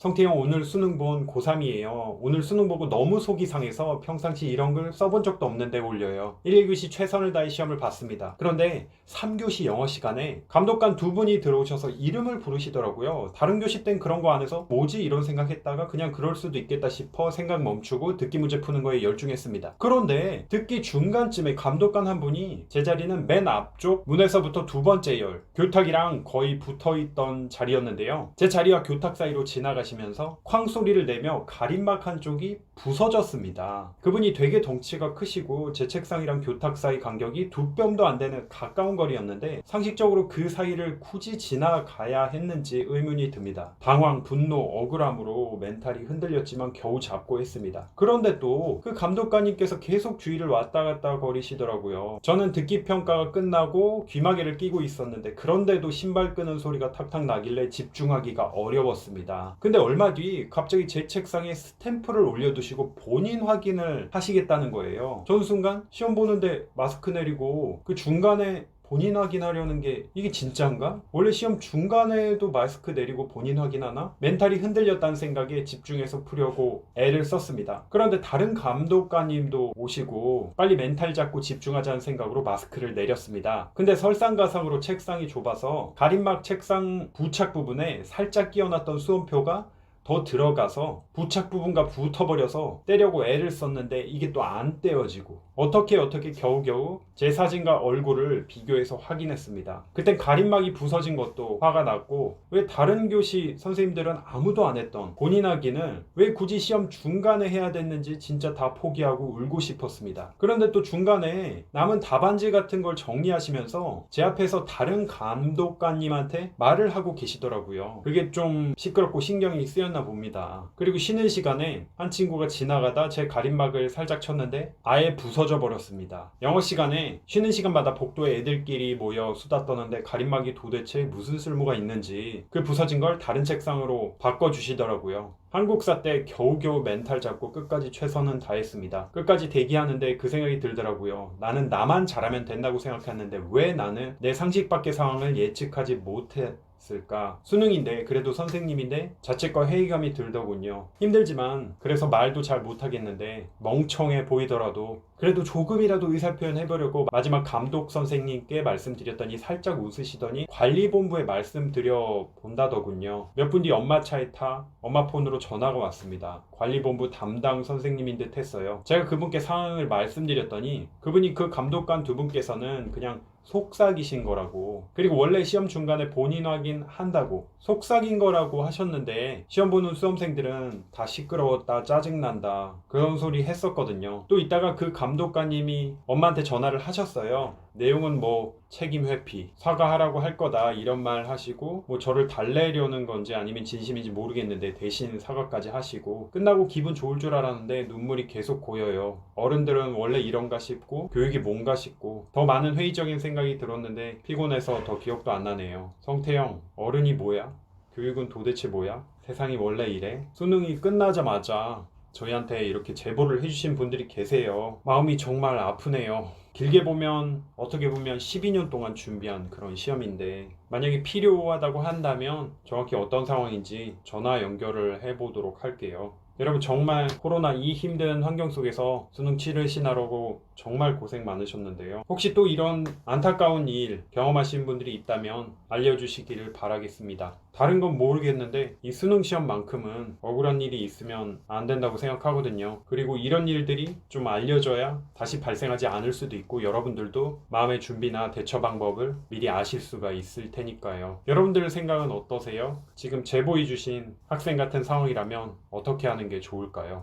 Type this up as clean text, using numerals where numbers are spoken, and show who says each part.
Speaker 1: 성태형 오늘 수능 본 고3이에요. 오늘 수능 보고 너무 속이 상해서 평상시 이런 글 써본 적도 없는데 올려요. 1교시 최선을 다해 시험을 봤습니다. 그런데 3교시 영어 시간에 감독관 두 분이 들어오셔서 이름을 부르시더라고요. 다른 교시 땐 그런 거 안 해서 뭐지 이런 생각했다가 그냥 그럴 수도 있겠다 싶어 생각 멈추고 듣기 문제 푸는 거에 열중했습니다. 그런데 듣기 중간쯤에 감독관 한 분이 제 자리는 맨 앞쪽 문에서부터 두 번째 열 교탁이랑 거의 붙어있던 자리였는데요. 제 자리와 교탁 사이로 지나가시면서 쾅 소리를 내며 가림막 한쪽이 부서졌습니다. 그분이 되게 덩치가 크시고 제 책상이랑 교탁 사이 간격이 두 뼘도 안 되는 가까운 거리였는데 상식적으로 그 사이를 굳이 지나가야 했는지 의문이 듭니다. 방황, 분노, 억울함으로 멘탈이 흔들렸지만 겨우 잡고 했습니다. 그런데 또 그 감독관님께서 계속 주위를 왔다 갔다 거리시더라고요. 저는 듣기 평가가 끝나고 귀마개를 끼고 있었는데 그런데도 신발 끄는 소리가 탁탁 나길래 집중하기가 어려웠습니다. 근데 얼마 뒤 갑자기 제 책상에 스탬프를 올려두시고 본인 확인을 하시겠다는 거예요. 전 순간 시험 보는데 마스크 내리고 그 중간에 본인 확인하려는 게 이게 진짜인가? 원래 시험 중간에도 마스크 내리고 본인 확인하나? 멘탈이 흔들렸다는 생각에 집중해서 풀려고 애를 썼습니다. 그런데 다른 감독관님도 오시고 빨리 멘탈 잡고 집중하자는 생각으로 마스크를 내렸습니다. 근데 설상가상으로 책상이 좁아서 가림막 책상 부착 부분에 살짝 끼워놨던 수험표가 더 들어가서 부착 부분과 붙어버려서 떼려고 애를 썼는데 이게 또 안 떼어지고 어떻게 겨우겨우 제 사진과 얼굴을 비교해서 확인했습니다. 그땐 가림막이 부서진 것도 화가 났고 왜 다른 교시 선생님들은 아무도 안 했던 본인 확인을 왜 굳이 시험 중간에 해야 됐는지 진짜 다 포기하고 울고 싶었습니다. 그런데 또 중간에 남은 답안지 같은 걸 정리하시면서 제 앞에서 다른 감독관님한테 말을 하고 계시더라고요. 그게 좀 시끄럽고 신경이 쓰였나 봅니다. 그리고 쉬는 시간에 한 친구가 지나가다 제 가림막을 살짝 쳤는데 아예 부서져 버렸습니다. 영어 시간에 쉬는 시간마다 복도에 애들끼리 모여 수다 떠는데 가림막이 도대체 무슨 쓸모가 있는지 그 부서진 걸 다른 책상으로 바꿔주시더라고요. 한국사 때 겨우겨우 멘탈 잡고 끝까지 최선은 다했습니다. 끝까지 대기하는데 그 생각이 들더라고요. 나는 나만 잘하면 된다고 생각했는데 왜 나는 내 상식 밖의 상황을 예측하지 못했을까? 수능인데 그래도 선생님인데 자책과 회의감이 들더군요. 힘들지만 그래서 말도 잘 못하겠는데 멍청해 보이더라도 그래도 조금이라도 의사표현 해보려고 마지막 감독 선생님께 말씀드렸더니 살짝 웃으시더니 관리본부에 말씀드려 본다더군요. 몇 분 뒤 엄마 차에 타 엄마 폰으로 전화가 왔습니다. 관리본부 담당 선생님인 듯 했어요. 제가 그분께 상황을 말씀드렸더니 그분이 그 감독관 두 분께서는 그냥 속삭이신 거라고, 그리고 원래 시험 중간에 본인 확인 한다고 속삭인 거라고 하셨는데 시험 보는 수험생들은 다 시끄러웠다 짜증난다 그런 소리 했었거든요. 또 이따가 그 감독관님이 엄마한테 전화를 하셨어요. 내용은 뭐 책임 회피, 사과하라고 할 거다 이런 말 하시고 뭐 저를 달래려는 건지 아니면 진심인지 모르겠는데 대신 사과까지 하시고 끝나고 기분 좋을 줄 알았는데 눈물이 계속 고여요. 어른들은 원래 이런가 싶고 교육이 뭔가 싶고 더 많은 회의적인 생각이 들었는데 피곤해서 더 기억도 안 나네요. 성태형, 어른이 뭐야? 교육은 도대체 뭐야? 세상이 원래 이래? 수능이 끝나자마자 저희한테 이렇게 제보를 해주신 분들이 계세요. 마음이 정말 아프네요. 길게 보면 어떻게 보면 12년 동안 준비한 그런 시험인데 만약에 필요하다고 한다면 정확히 어떤 상황인지 전화 연결을 해보도록 할게요. 여러분 정말 코로나 이 힘든 환경 속에서 수능 치르시느라고 정말 고생 많으셨는데요. 혹시 또 이런 안타까운 일 경험하신 분들이 있다면 알려주시기를 바라겠습니다. 다른 건 모르겠는데 이 수능 시험만큼은 억울한 일이 있으면 안 된다고 생각하거든요. 그리고 이런 일들이 좀 알려져야 다시 발생하지 않을 수도 있고 여러분들도 마음의 준비나 대처 방법을 미리 아실 수가 있을 테니까요. 여러분들 생각은 어떠세요? 지금 제보해 주신 학생 같은 상황이라면 어떻게 하는 게 좋을까요?